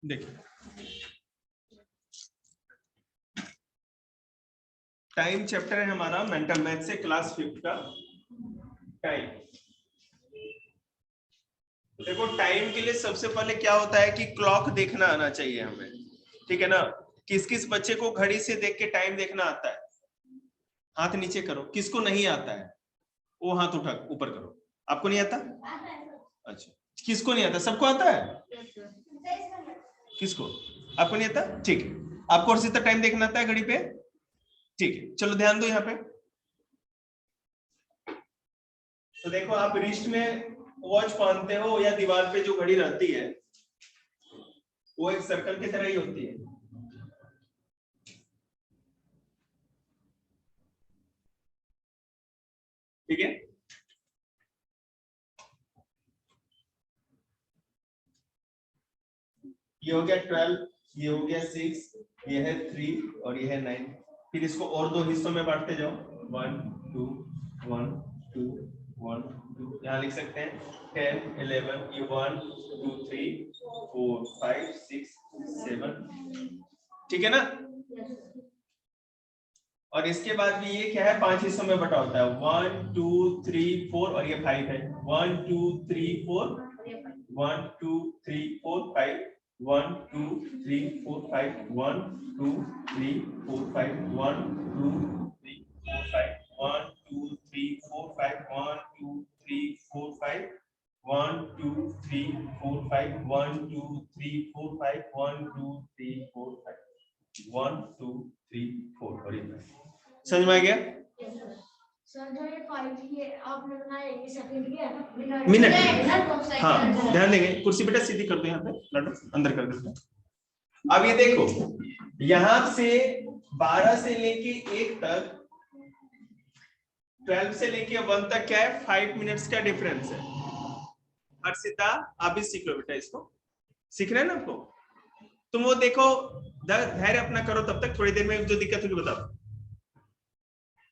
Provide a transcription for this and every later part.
देखिए time chapter है हमारा मेंटल मैथ से क्लास 5 का टाइम। देखो टाइम के लिए सबसे पहले क्या होता है कि क्लॉक देखना आना चाहिए हमें, ठीक है ना। किस किस बच्चे को घड़ी से देख के टाइम देखना आता है? हाथ नीचे करो। किसको नहीं आता है वो हाथ उठा ऊपर करो। आपको नहीं आता? अच्छा, किसको नहीं आता? सबको आता है? किसको? आपको नहीं आता? ठीक है, आपको और सीधा टाइम देखना आता है घड़ी पे? ठीक है, चलो ध्यान दो यहाँ पे। तो देखो आप रिस्ट में वॉच पहनते हो या दीवार पे जो घड़ी रहती है वो एक सर्कल की तरह ही होती है। ठीक है, ये हो गया 12, ये हो गया 6, ये है 3 और ये है 9। फिर इसको और दो हिस्सों में बांटते जाओ। 1 2 1 2 1 2, यहाँ लिख सकते हैं 10 11, ये 1 2 3 4 5 6 7। ठीक है ना। और इसके बाद भी ये क्या है, 5 हिस्सों में बटा होता है। 1 2 3 4 और ये 5 है। 1 2 3 4 1 2 3 4 5 1 2 3 4 5 1 2 3 4 5 1 2 3 4 5 1 2 3 4 5 1 2 3 4 5 1 2 3 4 5 1 2 3 4 5 1 2 3 4 5 1 2 3 4 और ये समझ में आ गया? मिनट। हाँ ध्यान देंगे। कुर्सी बेटा सीधी कर दो, यहाँ पे लड़ो अंदर कर देते हैं। अब ये देखो यहां से 12 से लेके 1 तक, 12 से लेके 1 तक क्या है, 5 मिनट्स का डिफरेंस है। हर्षिता आप भी सीख लो बेटा, इसको सीख रहे हैं ना आपको। तुम वो देखो, धैर्य अपना करो, तब तक थोड़ी देर में जो दिक्कत होगी बताओ।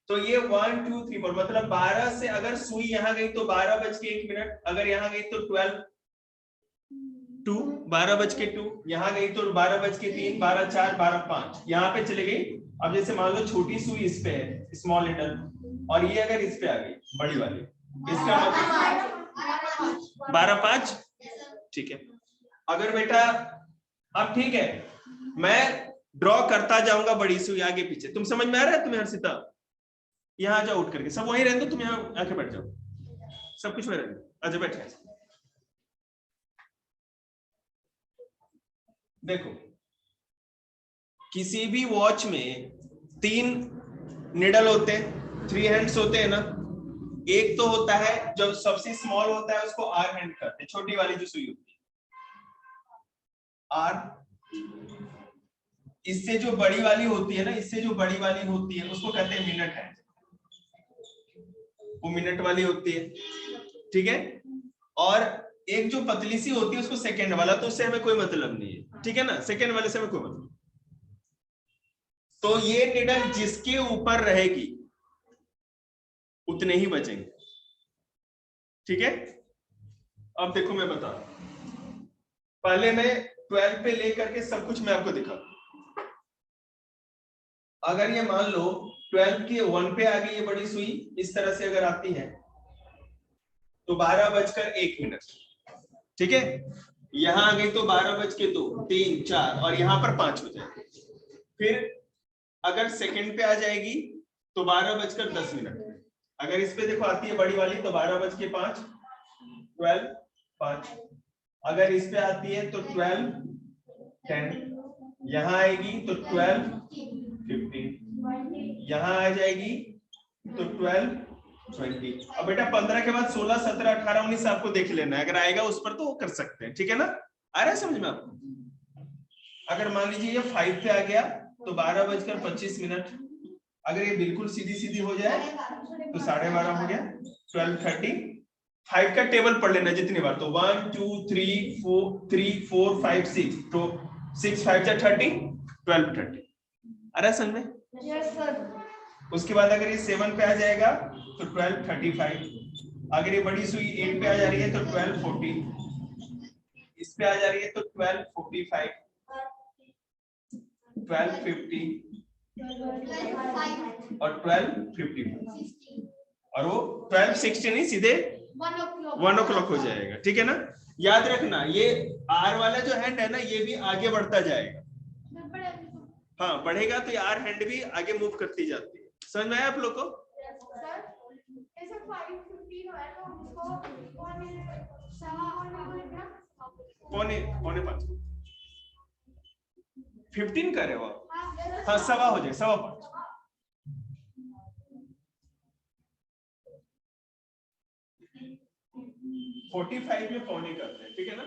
तो ये 1 2 3 4 मतलब 12 से अगर सुई यहां गई तो 12:01, अगर यहां गई तो 12:02, यहां गई तो 12:03, 12:04, 12:05 यहां पे चले गई। अब जैसे मान लो छोटी सुई इस पे है, स्मॉल नीडल, और ये अगर इस पे आ गई बड़ी वाली, इसका मतलब 12:05। ठीक है, अगर बेटा अब ठीक है मैं ड्रॉ करता जाऊंगा बड़ी सुई आगे पीछे, तुम समझ में आ रहा है तुम्हें हर्षिता? यहाँ जाओ उठ करके, सब वहीं रहने दो, तुम यहाँ आके बैठ जाओ, सब कुछ वहीं रहने दो। अच्छा बैठे। देखो किसी भी वॉच में 3 निडल होते हैं, 3 हैंड्स होते हैं ना। एक तो होता है जो सबसे स्मॉल होता है उसको आर हैंड कहते हैं, छोटी वाली जो सुई होती है आर। इससे जो बड़ी वाली होती है ना, इससे जो बड़ी वाली होती है उसको कहते हैं मिनट हैंड, वो मिनट वाली होती है। ठीक है, और एक जो पतली सी होती है उसको सेकंड वाला, तो उससे हमें कोई मतलब नहीं है। ठीक है ना, सेकंड वाले से हमें कोई मतलब। तो ये निडल जिसके ऊपर रहेगी उतने ही बचेंगे। ठीक है, अब देखो मैं बता रहा हूं, पहले मैं 12 पे लेकर के सब कुछ मैं आपको दिखा। अगर ये मान लो 12 के 1 पे आ गई ये बड़ी सुई, इस तरह से अगर आती है तो 12:01। ठीक है, यहां आ गई तो 12:02, 3 4 और यहां पर 5 हो जाएगी। फिर अगर सेकंड पे आ जाएगी तो 12:10। अगर इस पे देखो आती है बड़ी वाली तो 12:05, 12 5। अगर इस पे आती है तो 12 10, यहां आएगी तो 12 15, यहां आ जाएगी तो 12 20। अब बेटा 15 के बाद 16 17 18 19 आपको देख लेना है, अगर आएगा उस पर तो वो कर सकते हैं। ठीक है ना, आ रहा है समझ में आपको? अगर मान लीजिए ये 5 पे आ गया तो 12:25। अगर ये बिल्कुल सीधी सीधी हो जाए तो 12:30 हो गया, 12:30। 5 का टेबल पढ़ लेना जितनी बार, तो 1 2 3 4 5 6, तो 6 5 जा 30, 12:30। आ रहा है समझ में? Yes sir. उसके बाद अगर ये 7 पे आ जाएगा तो 12:35। अगर ये बड़ी सुई 8 पे आ जा रही है तो 12:40। इस पे आ जा रही है तो 1245, 1250 और 1250 और वो 1260 नहीं सीधे 1 o'clock हो जाएगा। ठीक है ना, याद रखना ये आर वाला जो हैंड है ना ये भी आगे बढ़ता जाएगा। हाँ बढ़ेगा तो ये आर हैंड भी आगे मूव करती जाती है। समझ में आया आप लोग को? पौने 5 15 करे वो। हाँ सवा हो जाए, 5:15। 45 में पौने करते हैं, ठीक है ना।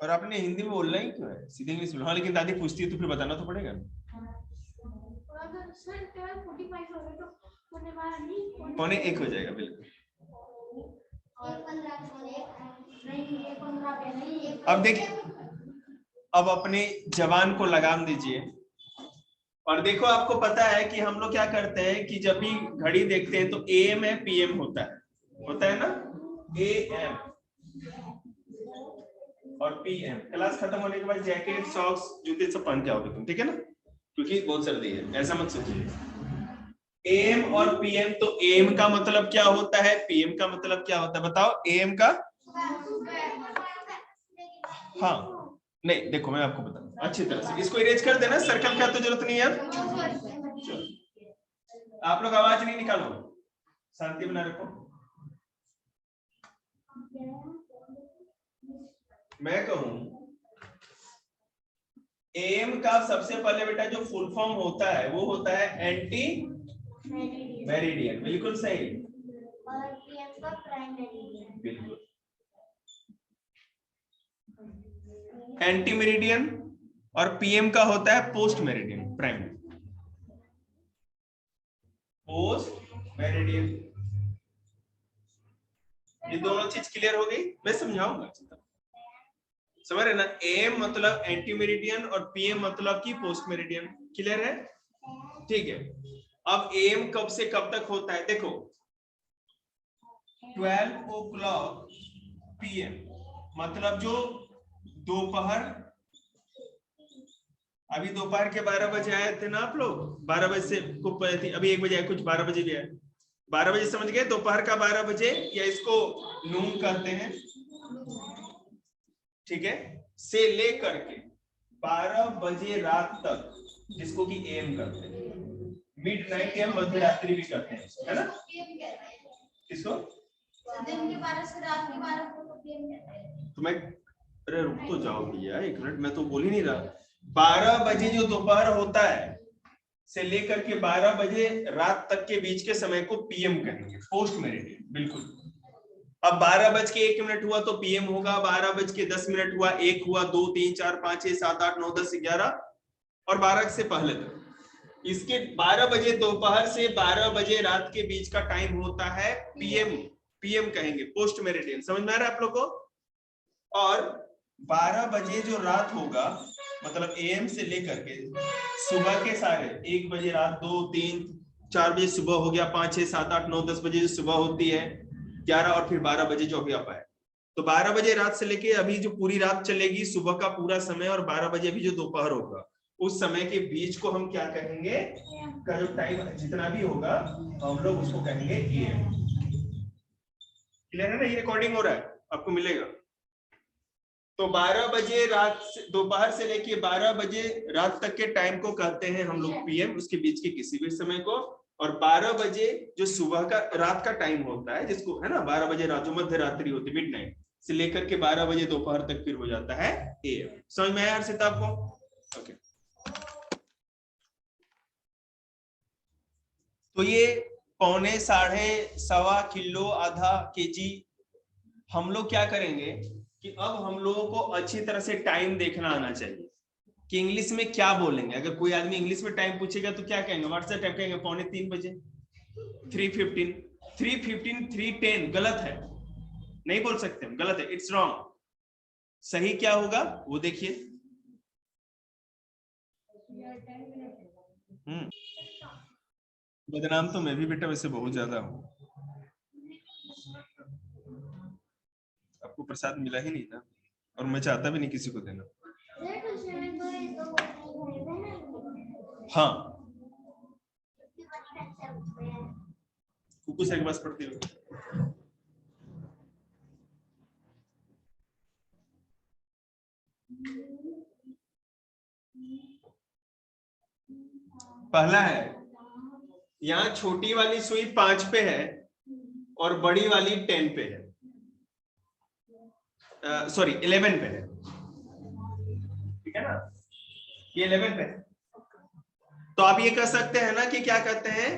और आपने हिंदी में बोलना ही क्यों है, सीधे इंग्लिश में। हाँ लेकिन दादी पूछती है तो फिर बताना तो पड़ेगा ना। पौने 1 हो जाएगा बिल्कुल। अब देखिए, अब अपने जवान को लगाम दीजिए और देखो आपको पता है कि हम लोग क्या करते हैं कि जब भी घड़ी देखते हैं तो AM है PM होता है ना, AM और PM। क्लास खत्म होने के बाद जैकेट सॉक्स जूते सब पहन के आओगे तुम, ठीक है ना, क्योंकि बहुत सर्दी है, ऐसा मत सोचिए। AM और PM, तो AM का मतलब क्या होता है, PM का मतलब क्या होता है बताओ। AM का हाँ नहीं, देखो मैं आपको बताऊं अच्छी तरह से, इसको इरेज कर देना, सर्कल का तो जरूरत नहीं है। आप लोग आवाज नहीं निकालो, शांति बना रखो। मैं कहूं AM का सबसे पहले बेटा जो फुल फॉर्म होता है वो होता है एंटी मेरिडियन, बिल्कुल सही। और PM का प्राइम मेरिडियन, बिल्कुल। एंटी मेरिडियन और PM का होता है post meridian, prime post meridian. ये दोनों चीज क्लियर हो गई, मैं समझाऊंगा, समझ रहे ना। AM मतलब एंटी मेरिडियन और PM मतलब की पोस्ट मेरिडियन, क्लियर है, ठीक है। अब AM कब से कब तक होता है, देखो 12 o'clock PM मतलब जो दोपहर, अभी दोपहर के 12 बजे आए थे ना आप लोग, 12 बजे से को थी, अभी 1 बजे आए, कुछ 12 बजे भी आए, 12 बजे समझ गए, दोपहर का 12 बजे, या इसको नून कहते हैं, ठीक है, से लेकर के 12 बजे रात तक, जिसको कि AM करते हैं, मिड नाइट या मध्य रात्रि भी करते हैं, है ना। किसको दिन के 12 से रात के 12 को PM कहते हैं। तो मैं, अरे रुक तो जाओ भैया 1 मिनट, मैं तो बोल ही नहीं रहा। 12 बजे जो दोपहर होता है से लेकर के 12 बजे रात तक के बीच के समय को PM कहेंगे, पोस्ट मेरिडियन, बिल्कुल। अब 12:01 हुआ तो PM होगा, 12:10 हुआ, 1 हुआ, 2, 3, 4, 5, 6, 7, 8, 9, 10, 11 और 12 से पहले तक। इसके 12 बजे दोपहर से 12 बजे रात के बीच का टाइम होता है PM कहेंगे, पोस्ट मेरिडियन। समझ में आ रहा है आप लोग को? और 12 बजे जो रात होगा मतलब AM से लेकर के सुबह के सारे 1 बजे रात, 2, 3, 4 बजे सुबह हो गया, 5, 6, 7, 8, 9, 10 बजे जो सुबह होती है, 11 और फिर 12 बजे जो अभी आप आए, तो 12 बजे रात से लेके अभी जो पूरी रात चलेगी, सुबह का पूरा समय, और 12 बजे अभी जो दोपहर होगा, उस समय के बीच को हम क्या कहेंगे, का जो टाइम जितना भी होगा हम लोग उसको कहेंगे AM। क्लियर है ना, ये रिकॉर्डिंग हो रहा है, आपको मिलेगा। तो 12 बजे रात से दोपहर से लेके 12 बजे रात तक के टाइम को कहते हैं हम लोग PM, उसके बीच के किसी भी समय को। और 12 बजे जो सुबह का रात का टाइम होता है, जिसको है ना 12 बजे रात, जो मध्य रात्रि होती है, मिडनाइट से लेकर के 12 बजे दोपहर तक फिर हो जाता है AM। समझ में आया हर्षित आपको? ओके, तो ये पौने, साढ़े, सवा किलो, आधा केजी, हम लोग क्या करेंगे कि अब हम लोगों को अच्छी तरह से टाइम देखना आना चाहिए कि इंग्लिश में क्या बोलेंगे। अगर कोई आदमी इंग्लिश में टाइम पूछेगा तो क्या कहेंगे, व्हाट्सएप टाइम कहेंगे 2:45 बजे, 3:15, 3:15, 3:10 गलत है, नहीं बोल सकते हम, गलत है, इट्स रॉन्ग। सही क्या होगा वो देखिए। बदनाम तो मैं भी बेटा वैसे बहुत ज्यादा हूँ, आपको प्रसाद मिला ही नहीं ना, और मैं चाहता भी नहीं किसी को देना। हाँ कुकू से एक बस पढ़ती हो। पहला है, यहाँ छोटी वाली सुई 5 पे है और बड़ी वाली 10 पे है, सॉरी 11 पे है, ठीक है ना, ये 11 पे है। तो आप ये कह सकते हैं ना कि क्या कहते हैं,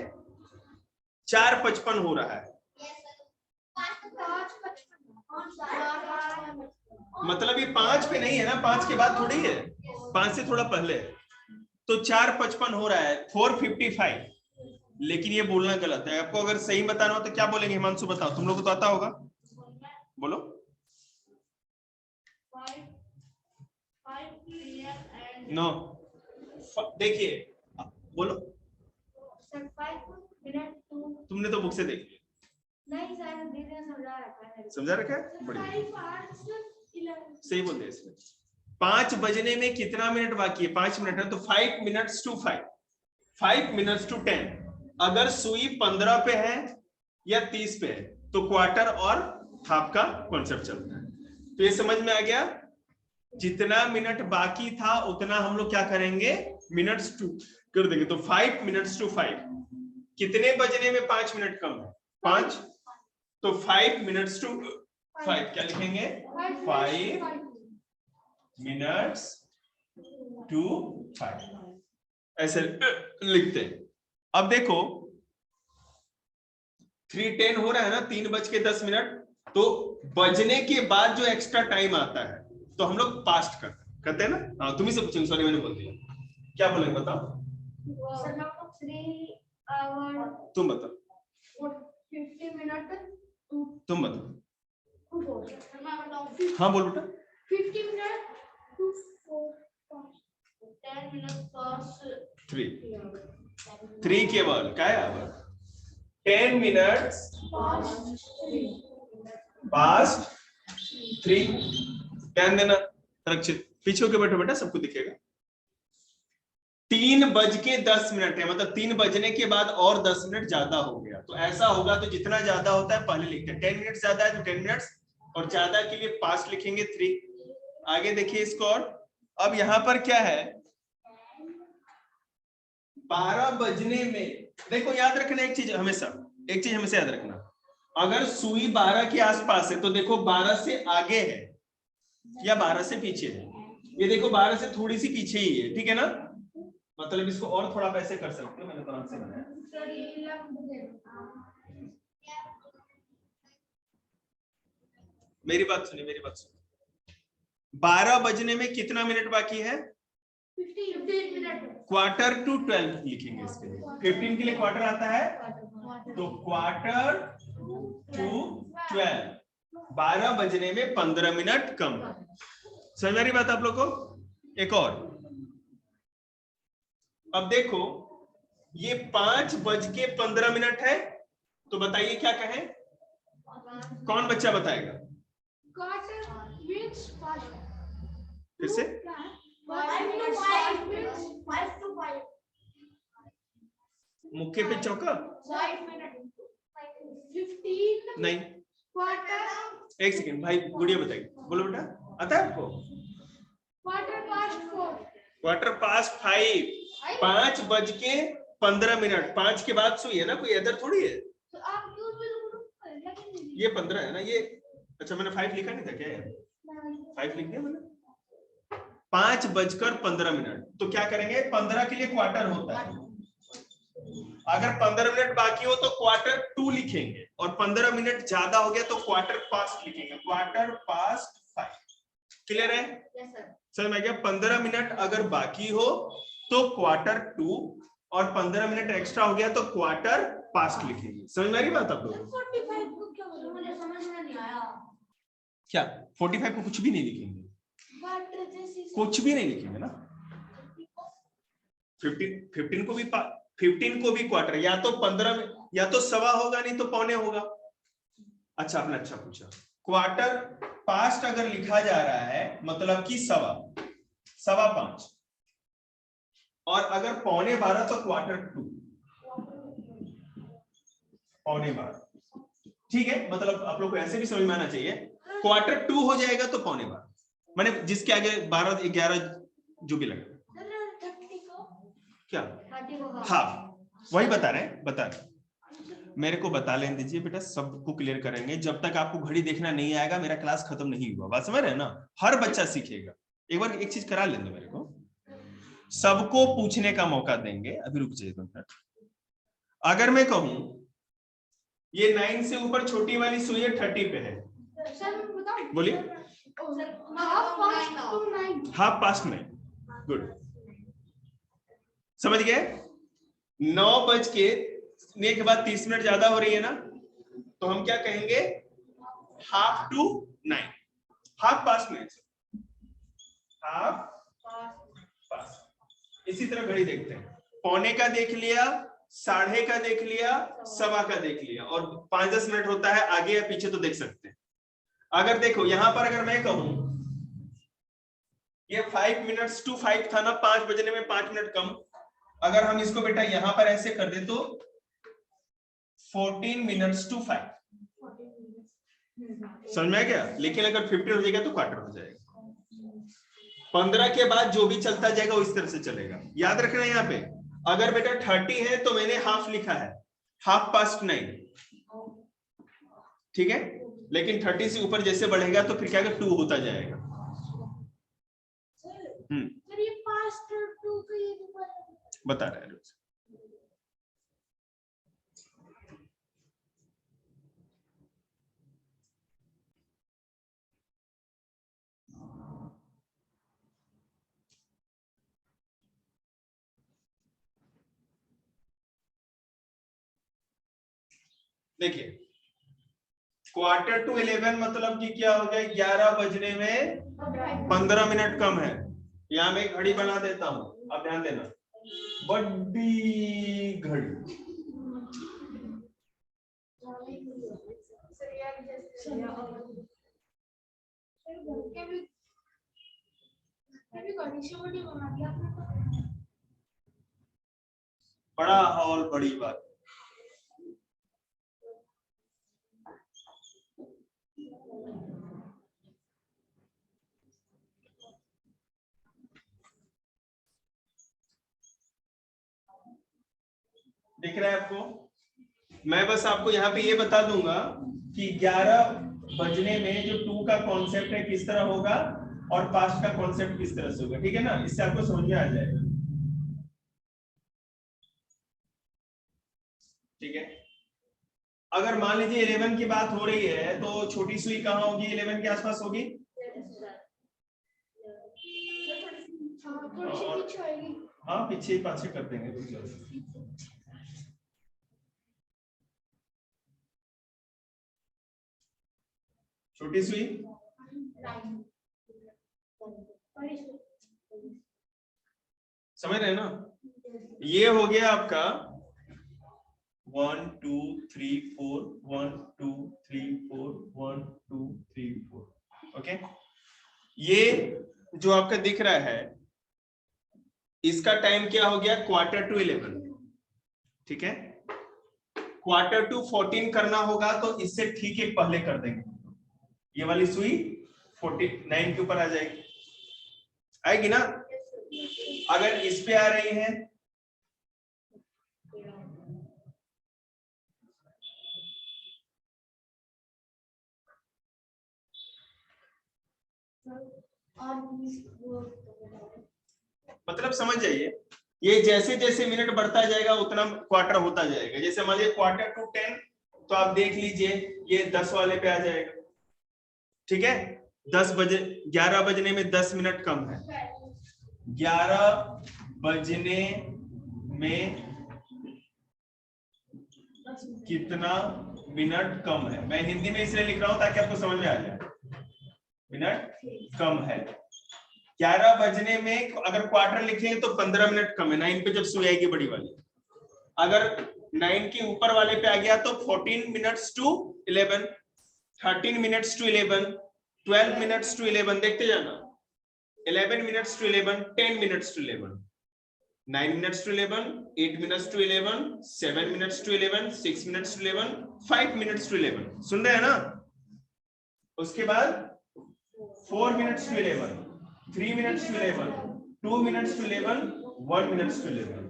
4:55 हो रहा है, मतलब ये 5 पे नहीं है ना, 5 के बाद थोड़ी है, 5 से थोड़ा पहले है, तो 4:55 हो रहा है, 4:55। लेकिन ये बोलना गलत है, आपको अगर सही बताना हो तो क्या बोलेंगे हिमांशु, बताओ, तुम लोग को तो आता होगा, बोलो। 9 देखिए, बोलो, तुमने तो बुक से देख लिया, नहीं सर समझा रखा है, बढ़िया, सही बोलते हैं इसमें। 5 बजने में कितना मिनट बाकी है, 5 मिनट है, तो 5 minutes to 5, 5 minutes to 10। अगर सुई 15 पे है या 30 पे है तो क्वार्टर और हाफ का कॉन्सेप्ट चलता है। तो ये समझ में आ गया, जितना मिनट बाकी था उतना हम लोग क्या करेंगे, मिनट्स टू कर देंगे। तो 5 minutes to 5, कितने बजने में 5 मिनट कम है, 5, तो 5 minutes to 5 क्या लिखेंगे, 5 minutes to 5, ऐसे लिखते हैं। अब देखो 3:10 हो रहा है ना, 3:10, तो बजने के बाद जो एक्स्ट्रा टाइम आता है तो हम लोग पास्ट करते हैं ना। हाँ तुम्ही से पूछेंगे, सॉरी मैंने बोल दिया, क्या बोलेंगे बताओ, तुम बताओ, 50 मिनट, तुम बताओ, हाँ बोल बेटा, 50 मिनट to 4, 10 minutes past 3 केवल क्या है, अब 10 minutes past 3, ध्यान देना रक्षित, पीछे होके बैठो बेटा, सबको दिखेगा। 3:10 है, मतलब 3 बजने के बाद और 10 मिनट ज्यादा हो गया, तो ऐसा होगा, तो जितना ज्यादा होता है पहले लिखते हैं, 10 मिनट ज्यादा है तो 10 मिनट्स, और ज्यादा के लिए पास्ट लिखेंगे 3। आगे देखिए इसको, और अब यहां पर क्या है, 12 बजने में, देखो याद रखना एक चीज हमेशा, याद रखना, अगर सुई 12 के आसपास है तो देखो 12 से आगे है या 12 से पीछे है, ये देखो 12 से थोड़ी सी पीछे ही है, ठीक है ना, मतलब इसको और थोड़ा पैसे कर सकते हो, मैंने तो आपसे बनाया। मेरी बात सुनिए, 12 बजने में कितना मिनट बाकी है, 15 मिनट, क्वार्टर टू 12 लिखेंगे इसके लिए, 15 के लिए क्वार्टर आता है, तो क्वार्टर टू 12, 12 बजने में 15 मिनट कम। समझ आ रही बात आप लोग को। एक और, अब देखो ये 5:15 है, तो बताइए क्या कहें, कौन बच्चा बताएगा, फिर से 5 to 5, मुक्के पे चौका, 5 मिनट, 15 नहीं, क्वार्टर, एक सेकंड भाई, गुड़िया बताइए, बोलो बेटा, आता है आपको, क्वार्टर पास्ट 4, क्वार्टर पास्ट 5, 5:15, 5 के बाद सुई है ना, कोई इधर थोड़ी है, तो आप क्यों ये 15 है ना, ये अच्छा मैंने 5 लिखा नहीं था क्या, 5 लिख दिया मैंने, 5:15, तो क्या करेंगे, 15 के लिए क्वार्टर होता है, अगर 15 मिनट बाकी हो तो क्वार्टर 2 लिखेंगे, और 15 मिनट ज्यादा हो गया तो क्वार्टर पास्ट लिखेंगे, क्वार्टर पास्ट 5। क्लियर है, समझ में गया। 15 मिनट अगर बाकी हो तो क्वार्टर 2, और 15 मिनट एक्स्ट्रा हो गया तो क्वार्टर पास्ट लिखेंगे। समझ में आ रही बात आप लोगों को, 45 को क्या बोला, मुझे समझ में नहीं आया, क्या 45 को कुछ भी नहीं लिखेंगे, कुछ भी नहीं लिखेंगे ना, 15 को भी क्वार्टर, या तो 15 में, या तो सवा होगा नहीं तो पौने होगा। अच्छा आपने अच्छा पूछा, क्वार्टर पास्ट अगर लिखा जा रहा है मतलब कि 5:15, और अगर 11:15 तो 1/4, 11:15, ठीक है। मतलब आप लोग को ऐसे भी समझ में आना चाहिए, 1/4 हो जाएगा तो 11:15, माने जिसके आगे 12, 11 जो भी लगे, क्या हाफ, वही बता रहे हैं। मेरे को बता लेने दीजिए बेटा, सबको क्लियर करेंगे। जब तक आपको घड़ी देखना नहीं आएगा मेरा क्लास खत्म नहीं हुआ। बात समझ रहे हैं ना? हर बच्चा सीखेगा। एक बार एक चीज करा लेंगे, मेरे को सबको पूछने का मौका देंगे। अभी रुक जाइए 2 मिनट। अगर मैं कहूं ये 9 से ऊपर छोटी वाली सुई है 30 पे है, बोलिए। हाफ पास्ट 9, गुड, समझ गए। 9:09 के बाद 30 मिनट ज्यादा हो रही है ना, तो हम क्या कहेंगे? 8:30, हाफ पास्ट 9, हाफ पास्ट। इसी तरह घड़ी देखते हैं, 1:15 का देख लिया, 1:30 का देख लिया, 1:15 का देख लिया, और 5-10 मिनट होता है आगे या पीछे तो देख सकते हैं। अगर देखो यहां पर अगर मैं कहूं ये 5 minutes to 5 था ना, 5 बजने में 5 मिनट कम, अगर हम इसको बेटा यहां पर ऐसे कर दे तो 14 minutes to 5, समझ में आ गया? लेकिन अगर 15 हो जाएगा तो 1/4 हो जाएगा। 15 के बाद जो भी चलता जाएगा वो इस तरह से चलेगा। याद रखना यहाँ पे, अगर बेटा 30 है तो मैंने हाफ लिखा है, हाफ पास्ट 9, ठीक है। लेकिन 30 से ऊपर जैसे बढ़ेगा तो फिर क्या 2 होता जाएगा। बता रहे हैं। देखिए 11:45 मतलब कि क्या हो गया? 11 बजने में 15 मिनट कम है। यहां मैं घड़ी बना देता हूं, अब ध्यान देना, बड़ी घड़ी। बड़ा हॉल, बड़ी बात। दिख रहा है आपको? मैं बस आपको यहाँ पे ये बता दूंगा कि 11 बजने में जो 2 का कॉन्सेप्ट है किस तरह होगा और पास्ट का कॉन्सेप्ट किस तरह से होगा, ठीक है ना? इससे आपको समझ में आ जाएगा, ठीक है। अगर मान लीजिए 11 की बात हो रही है तो छोटी सुई कहाँ होगी? 11 के आसपास होगी। हाँ पीछे पाछे कर देंगे। छोटी सुई समझ रहे हैं ना? ये हो गया आपका 1 2 3 4, 1 2 3 4, 1 2 3 4, ओके। ये जो आपका दिख रहा है इसका टाइम क्या हो गया? 11:45, ठीक है। 11:14 करना होगा तो इससे ठीक एक पहले कर देंगे। ये वाली सुई 49 के ऊपर आ जाएगी, आएगी ना? अगर इस पे आ रही है मतलब समझ जाइए, ये जैसे जैसे मिनट बढ़ता जाएगा उतना क्वार्टर होता जाएगा। जैसे मान लीजिए 11:45 तो आप देख लीजिए ये 10 वाले पे आ जाएगा, ठीक है। 10 बजे 11 बजने में 10 मिनट कम है, 11 बजने में कितना मिनट कम है? मैं हिंदी में इसलिए लिख रहा हूं ताकि आपको समझ में आ जाए। मिनट कम है 11 बजने में, अगर क्वार्टर लिखेंगे तो 15 मिनट कम है। 9 पे जब सुई आएगी बड़ी वाली, अगर 9 के ऊपर वाले पे आ गया तो 14 minutes to 11, 13 minutes to 11, 12 minutes to 11, देखते जाना, 11 minutes to 11, 10 minutes to 11, 9 minutes to 11, 8 minutes to 11, 7 minutes to 11, 6 minutes to 11, 5 minutes to 11, सुन रहे हैं ना? उसके बाद 4 minutes to 11, 3 minutes to 11, 2 minutes to 11, 1 minutes to 11,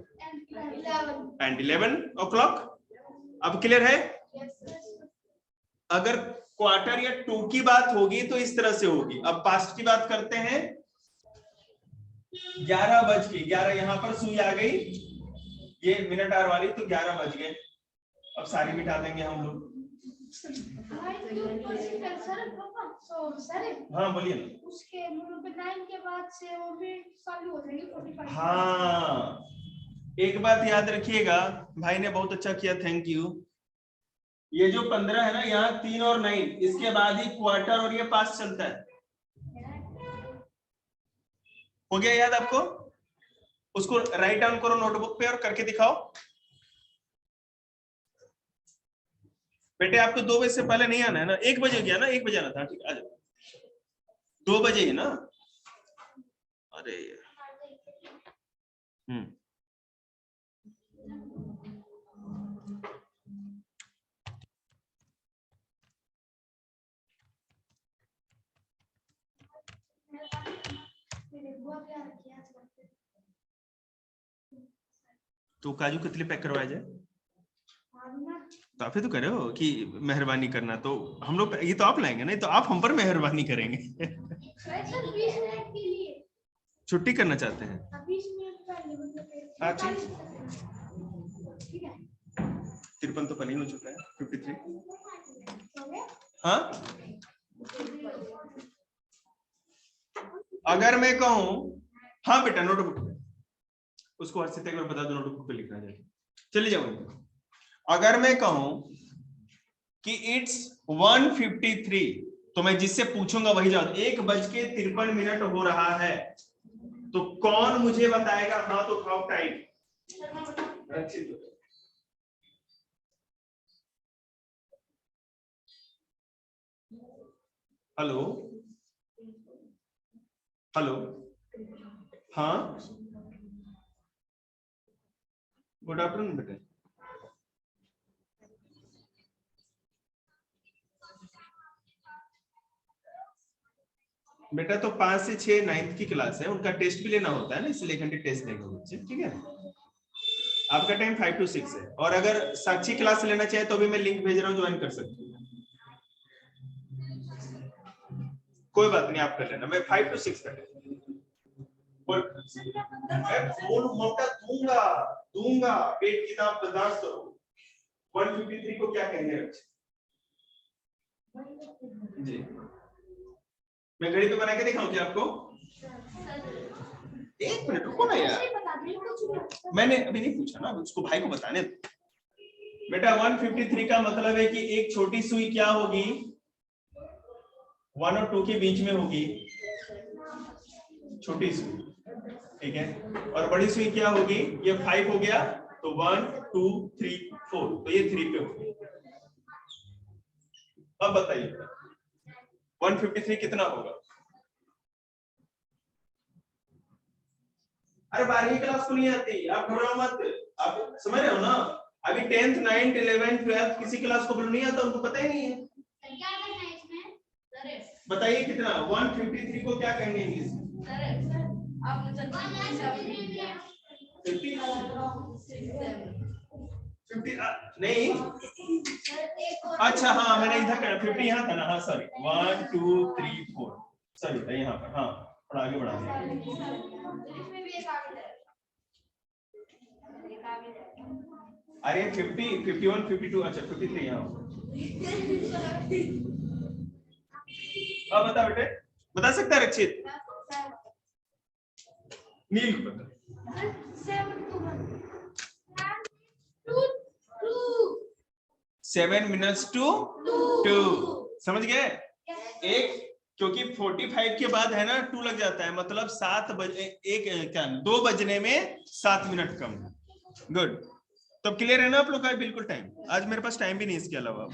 and 11 o'clock. अब क्लियर है? अगर क्वार्टर या 2 की बात होगी तो इस तरह से होगी। अब पास्ट की बात करते हैं, 11:11 यहां पर सुई आ गई, ये मिनट आर वाली, तो 11 बज गए। अब सारी मिटा देंगे हम लोग। हाँ बोलिए ना। उसके 9 के बाद से वो भी चालू हो जाएगी 45। हाँ, एक बात याद रखिएगा, भाई ने बहुत अच्छा किया, थैंक यू। ये जो 15 है ना, यहाँ 3 और 9, इसके बाद ही क्वार्टर और ये पास चलता है। हो गया याद आपको? उसको राइट डाउन करो नोटबुक पे और करके दिखाओ। बेटे आपको 2 बजे से पहले नहीं आना है ना? 1 बजे गया ना? 1 बजे आना था, ठीक है, आ जाओ। 2 बजे ही ना? अरे तो काजू कतली पैक करवाया जाए? तो आप ही तो करे हो कि मेहरबानी करना, तो हम लोग ये तो आप लाएंगे, नहीं तो आप हम पर मेहरबानी करेंगे। छुट्टी करना चाहते हैं? अच्छा, 53 तो पहले ही हो चुका है, 53। हाँ, अगर मैं कहूं, हाँ बेटा नोटबुक पे, उसको हर्षित एक बार बता दो नोटबुक पे लिखना है। चलिए जाओ। अगर मैं कहूं कि इट्स 1:53, तो मैं जिससे पूछूंगा वही जवाब। 1:53 हो रहा है, तो कौन मुझे बताएगा? हाँ तो उठाओ टाइम। हेलो हेलो, हाँ गुड आफ्टरनून बेटा। बेटा तो 5 से 6 9th की क्लास है, उनका टेस्ट भी लेना होता है ना, इसलिए 1 घंटे टेस्ट देंगे बच्चे, ठीक है। आपका टाइम 5 to 6 है, और अगर साक्षी क्लास लेना चाहे तो भी मैं लिंक भेज रहा हूँ, ज्वाइन कर सकते हैं, कोई बात नहीं, आप कर लेना। मैं 5 to 6 कर लेता हूँ। मैं फोन मोटा दूंगा, पेट की दाम बर्दाश्त करो। 1:53 को क्या कहेंगे जी? मैं घड़ी पे बना के दिखाऊं क्या आपको? 1 मिनट रुको ना यार, मैंने अभी नहीं पूछा ना, उसको भाई को बताने दो। बेटा 1:53 का मतलब है कि एक छोटी सुई क्या होगी? 1 और 2 के बीच में होगी छोटी सुई, ठीक है। और बड़ी सुई क्या होगी? ये 5 हो गया, तो 1 2 3 4, तो ये 3 पे होगी। अब बताइए 1:53 कितना होगा? अरे 12वीं क्लास को नहीं आती, आप घबराओ मत, आप समझ रहे हो ना? अभी 10th 9th 11th 12th किसी क्लास को नहीं आता, उनको पता ही नहीं है। क्या करना है इसमें? बताइए कितना? 1:53 को क्या कहेंगे इंग्लिश में? नहीं, अच्छा हाँ मैंने इधर कहा 50 यहाँ था ना, हाँ सॉरी, 1 2 3 4 सॉरी था यहाँ पर, हाँ थोड़ा आगे बढ़ा दिया। अरे 50 51 52, अच्छा 53 यहाँ। अब बता बेटे, बता सकता है रक्षित? नील को बता। 7 minutes to 2, समझ गए? एक क्योंकि 45 के बाद है ना 2 लग जाता है, मतलब 7 बजे 2 बजने में 7 मिनट कम। गुड, तब क्लियर है ना आप लोग का? बिल्कुल टाइम, आज मेरे पास टाइम भी नहीं इसके अलावा।